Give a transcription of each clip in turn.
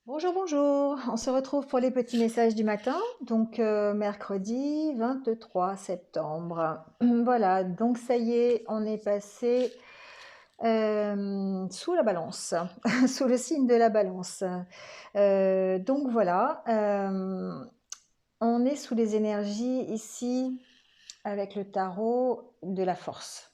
Bonjour, bonjour. On se retrouve pour les petits messages du matin. Donc, mercredi 23 septembre. Voilà, donc ça y est, on est passé sous la balance, sous le signe de la balance. Donc voilà, on est sous les énergies ici avec le tarot de la force.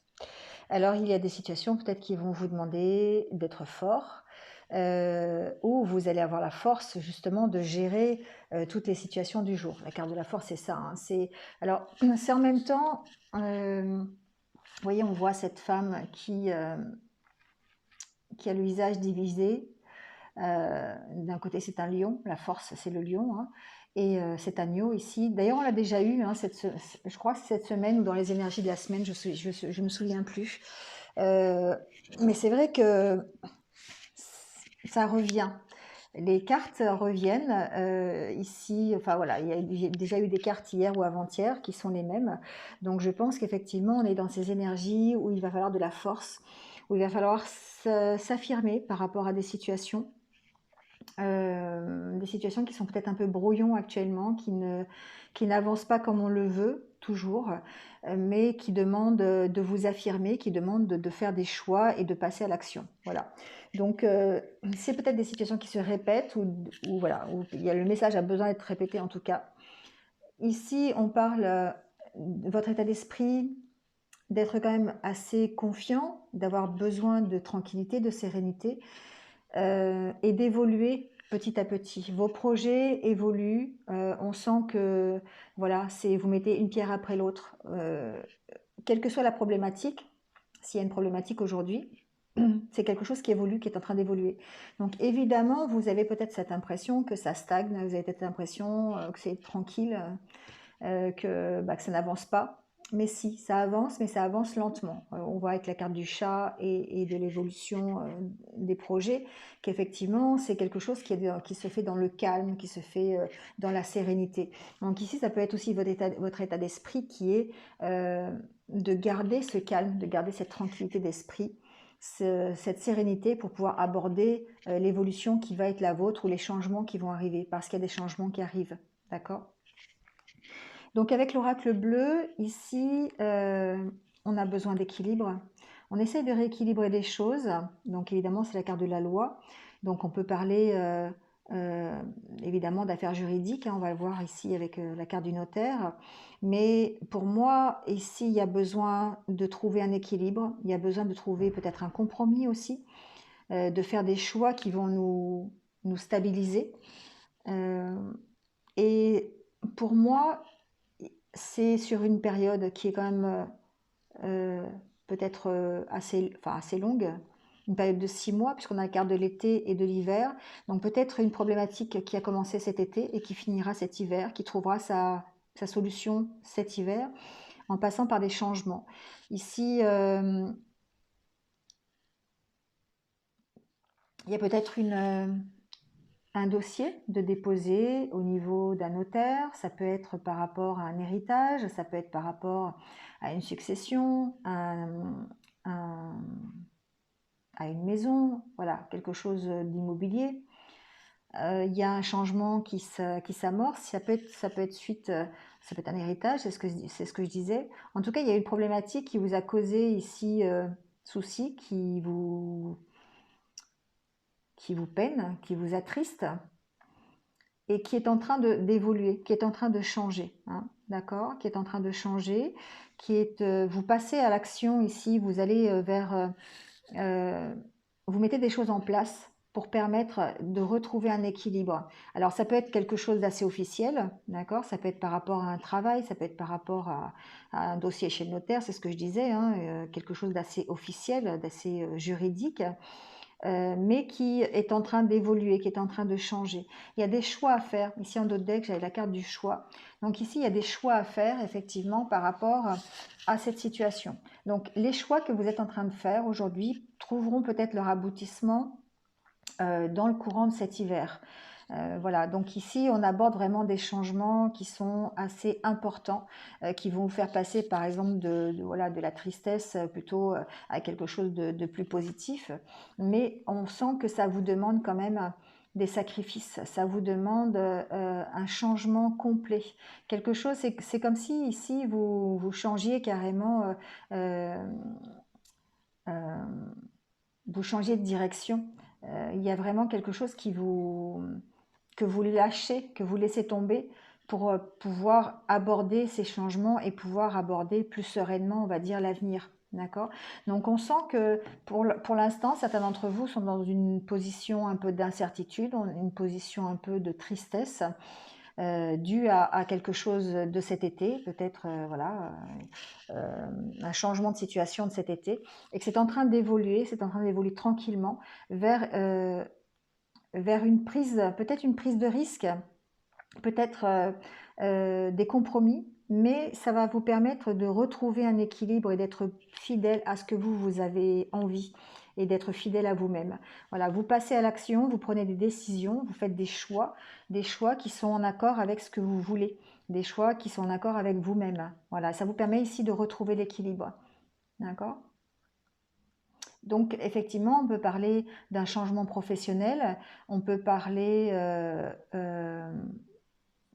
Alors, il y a des situations peut-être qui vont vous demander d'être fort, où vous allez avoir la force justement de gérer toutes les situations du jour. La carte de la force, c'est ça, hein. Alors, c'est en même temps, vous voyez, on voit cette femme qui a le visage divisé. D'un côté, c'est un lion, la force, c'est le lion, hein. Et cet agneau ici, d'ailleurs, on l'a déjà eu, hein, je crois que cette semaine ou dans les énergies de la semaine, je me souviens plus. Euh, mais c'est vrai que ça revient. Les cartes reviennent ici. Enfin voilà, j'ai déjà eu des cartes hier ou avant-hier qui sont les mêmes. Donc je pense qu'effectivement, on est dans ces énergies où il va falloir de la force, où il va falloir s'affirmer par rapport à des situations qui sont peut-être un peu brouillons actuellement, qui n'avancent pas comme on le veut toujours, mais qui demandent de vous affirmer, qui demandent de faire des choix et de passer à l'action. Voilà. Donc, c'est peut-être des situations qui se répètent ou voilà, où il y a, le message a besoin d'être répété en tout cas. Ici, on parle de votre état d'esprit, d'être quand même assez confiant, d'avoir besoin de tranquillité, de sérénité, et d'évoluer petit à petit. Vos projets évoluent, on sent que voilà, vous mettez une pierre après l'autre, quelle que soit la problématique. S'il y a une problématique aujourd'hui, c'est quelque chose qui évolue, qui est en train d'évoluer. Donc évidemment, vous avez peut-être cette impression que ça stagne, vous avez peut-être l'impression que c'est tranquille, que ça n'avance pas. Mais si, ça avance, mais ça avance lentement. On voit avec la carte du chat et de l'évolution des projets qu'effectivement, c'est quelque chose qui se fait dans le calme, qui se fait dans la sérénité. Donc ici, ça peut être aussi votre état d'esprit qui est euh, de garder ce calme, de garder cette tranquillité d'esprit, cette sérénité pour pouvoir aborder l'évolution qui va être la vôtre ou les changements qui vont arriver, parce qu'il y a des changements qui arrivent. D'accord? Donc avec l'oracle bleu, ici, on a besoin d'équilibre. On essaye de rééquilibrer les choses. Donc évidemment, c'est la carte de la loi. Donc on peut parler euh, évidemment d'affaires juridiques, hein. On va le voir ici avec la carte du notaire. Mais pour moi, ici, il y a besoin de trouver un équilibre. Il y a besoin de trouver peut-être un compromis aussi, de faire des choix qui vont nous stabiliser. Euh, et pour moi, c'est sur une période qui est quand même euh, peut-être assez longue, une période de 6 mois, puisqu'on a la carte de l'été et de l'hiver. Donc peut-être une problématique qui a commencé cet été et qui finira cet hiver, qui trouvera sa solution cet hiver, en passant par des changements. Ici, il y a peut-être un dossier de déposer au niveau d'un notaire, ça peut être par rapport à un héritage, ça peut être par rapport à une succession, un- à une maison, voilà, quelque chose d'immobilier. Il y a un changement qui s'amorce, ça peut être suite, ça peut être un héritage, c'est ce que je disais. En tout cas, il y a une problématique qui vous a causé ici souci, qui vous peine, qui vous attriste, et qui est en train d'évoluer, qui est en train de changer, hein, d'accord, qui est en train de changer, vous passez à l'action ici, vous allez euh, vous mettez des choses en place pour permettre de retrouver un équilibre. Alors ça peut être quelque chose d'assez officiel, d'accord, ça peut être par rapport à un travail, ça peut être par rapport à un dossier chez le notaire, c'est ce que je disais, hein, quelque chose d'assez officiel, d'assez juridique, mais qui est en train d'évoluer, qui est en train de changer. Il y a des choix à faire. Ici en dos de deck, j'avais la carte du choix. Donc ici, il y a des choix à faire effectivement par rapport à cette situation. Donc les choix que vous êtes en train de faire aujourd'hui trouveront peut-être leur aboutissement dans le courant de cet hiver. Voilà, donc ici on aborde vraiment des changements qui sont assez importants, qui vont vous faire passer par exemple voilà, de la tristesse plutôt à quelque chose de plus positif, mais on sent que ça vous demande quand même des sacrifices, ça vous demande un changement complet. Quelque chose, c'est comme si ici vous changiez carrément, euh, vous changiez de direction. Il y a vraiment quelque chose que vous lâchez, que vous laissez tomber pour pouvoir aborder ces changements et pouvoir aborder plus sereinement, on va dire, l'avenir. D'accord? Donc on sent que pour l'instant, certains d'entre vous sont dans une position un peu d'incertitude, une position un peu de tristesse, due à quelque chose de cet été, peut-être voilà, un changement de situation de cet été, et que c'est en train d'évoluer, c'est en train d'évoluer tranquillement vers une prise, peut-être une prise de risque, peut-être des compromis, mais ça va vous permettre de retrouver un équilibre et d'être fidèle à ce que vous avez envie et d'être fidèle à vous-même. Voilà, vous passez à l'action, vous prenez des décisions, vous faites des choix qui sont en accord avec ce que vous voulez, des choix qui sont en accord avec vous-même. Voilà, ça vous permet ici de retrouver l'équilibre. D'accord? Donc, effectivement, on peut parler d'un changement professionnel, on peut parler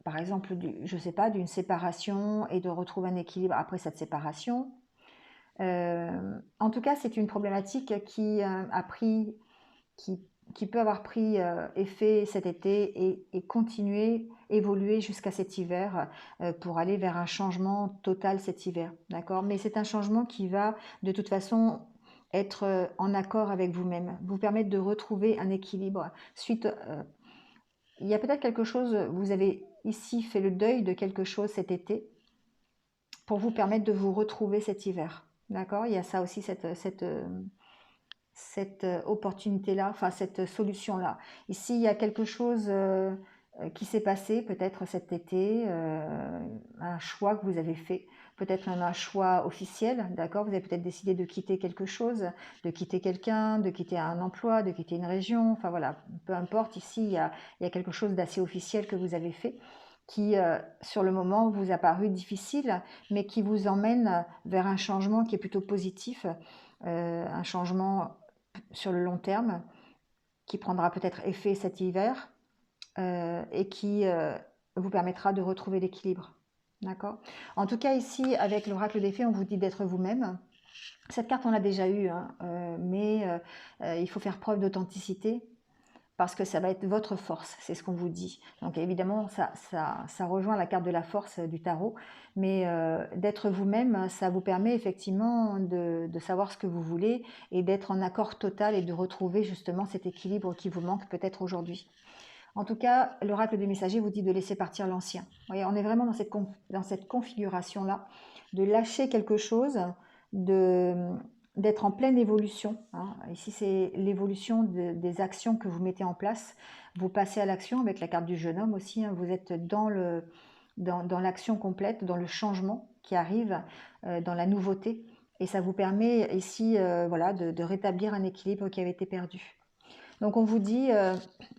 par exemple, je ne sais pas, d'une séparation et de retrouver un équilibre après cette séparation. En tout cas, c'est une problématique qui, qui peut avoir pris effet cet été et continuer, évoluer jusqu'à cet hiver pour aller vers un changement total cet hiver. D'accord? Mais c'est un changement qui va de toute façon être en accord avec vous-même, vous permettre de retrouver un équilibre suite il y a peut-être quelque chose, vous avez ici fait le deuil de quelque chose cet été pour vous permettre de vous retrouver cet hiver. D'accord? Il y a ça aussi, cette opportunité-là, enfin cette solution-là. Ici, il y a quelque chose qui s'est passé peut-être cet été, un choix que vous avez fait, peut-être même un choix officiel, d'accord? Vous avez peut-être décidé de quitter quelque chose, de quitter quelqu'un, de quitter un emploi, de quitter une région, enfin voilà, peu importe, ici, il y a quelque chose d'assez officiel que vous avez fait qui, sur le moment, vous a paru difficile, mais qui vous emmène vers un changement qui est plutôt positif, un changement sur le long terme, qui prendra peut-être effet cet hiver et qui vous permettra de retrouver l'équilibre. D'accord? En tout cas, ici, avec l'oracle des fées, on vous dit d'être vous-même. Cette carte, on l'a déjà eue, hein, mais il faut faire preuve d'authenticité parce que ça va être votre force, c'est ce qu'on vous dit. Donc évidemment, ça rejoint la carte de la force du tarot, mais d'être vous-même, ça vous permet effectivement de savoir ce que vous voulez et d'être en accord total et de retrouver justement cet équilibre qui vous manque peut-être aujourd'hui. En tout cas, l'oracle des messagers vous dit de laisser partir l'ancien. Vous voyez, on est vraiment dans cette configuration-là, de lâcher quelque chose, d'être en pleine évolution. Hein. Ici, c'est l'évolution des actions que vous mettez en place. Vous passez à l'action avec la carte du jeune homme aussi. Hein. Vous êtes dans l'action complète, dans le changement qui arrive, dans la nouveauté. Et ça vous permet ici voilà, de rétablir un équilibre qui avait été perdu. Donc on vous dit,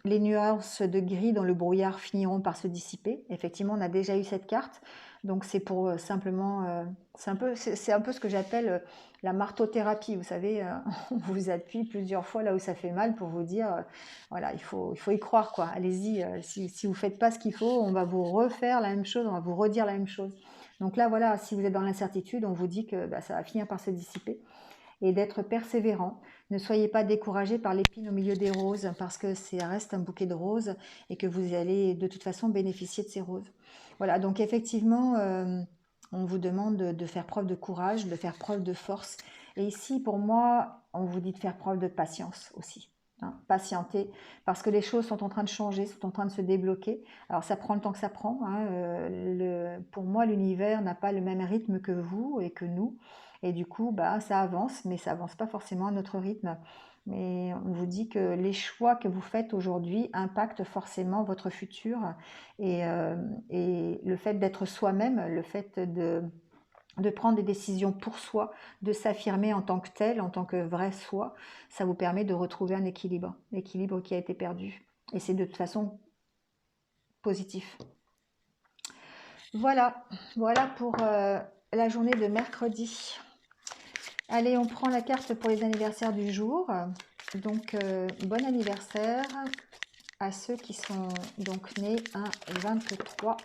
les nuances de gris dans le brouillard finiront par se dissiper. Effectivement, on a déjà eu cette carte. Donc c'est pour simplement, c'est un peu ce que j'appelle la marteau-thérapie. Vous savez, on vous appuie plusieurs fois là où ça fait mal pour vous dire, voilà, il faut y croire, quoi. Allez-y, si vous ne faites pas ce qu'il faut, on va vous refaire la même chose, on va vous redire la même chose. Donc là, voilà, si vous êtes dans l'incertitude, on vous dit que ça va finir par se dissiper et d'être persévérant. Ne soyez pas découragé par l'épine au milieu des roses parce que ça reste un bouquet de roses et que vous allez de toute façon bénéficier de ces roses. Voilà, donc effectivement, on vous demande de faire preuve de courage, de faire preuve de force. Et ici, pour moi, on vous dit de faire preuve de patience aussi. Hein, patienter, parce que les choses sont en train de changer, sont en train de se débloquer. Alors ça prend le temps que ça prend. Hein, pour moi, l'univers n'a pas le même rythme que vous et que nous. Et du coup, bah, ça avance, mais ça avance pas forcément à notre rythme. Mais on vous dit que les choix que vous faites aujourd'hui impactent forcément votre futur. Et le fait d'être soi-même, le fait de prendre des décisions pour soi, de s'affirmer en tant que tel, en tant que vrai soi, ça vous permet de retrouver un équilibre, l'équilibre qui a été perdu. Et c'est de toute façon positif. Voilà, voilà pour la journée de mercredi. Allez, on prend la carte pour les anniversaires du jour. Donc, bon anniversaire à ceux qui sont donc nés un 23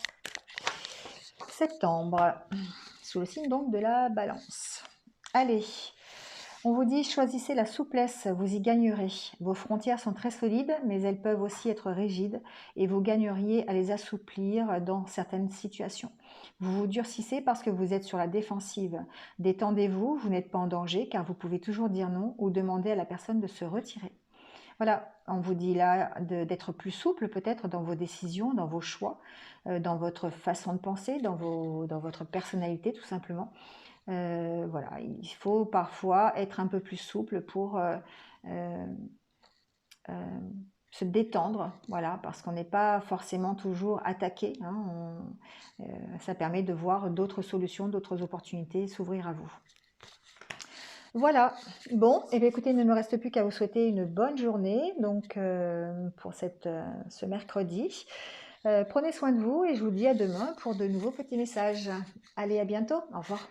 septembre, sous le signe donc de la Balance. Allez, on vous dit choisissez la souplesse, vous y gagnerez. Vos frontières sont très solides, mais elles peuvent aussi être rigides et vous gagneriez à les assouplir dans certaines situations. Vous vous durcissez parce que vous êtes sur la défensive. Détendez-vous, vous n'êtes pas en danger car vous pouvez toujours dire non ou demander à la personne de se retirer. Voilà, on vous dit là d'être plus souple peut-être dans vos décisions, dans vos choix, dans votre façon de penser, dans votre personnalité tout simplement. Voilà, il faut parfois être un peu plus souple pour euh, se détendre, voilà, parce qu'on n'est pas forcément toujours attaqué, hein, ça permet de voir d'autres solutions, d'autres opportunités s'ouvrir à vous. Voilà, bon, et bien écoutez, il ne me reste plus qu'à vous souhaiter une bonne journée donc, pour ce mercredi. Prenez soin de vous et je vous dis à demain pour de nouveaux petits messages. Allez, à bientôt, au revoir.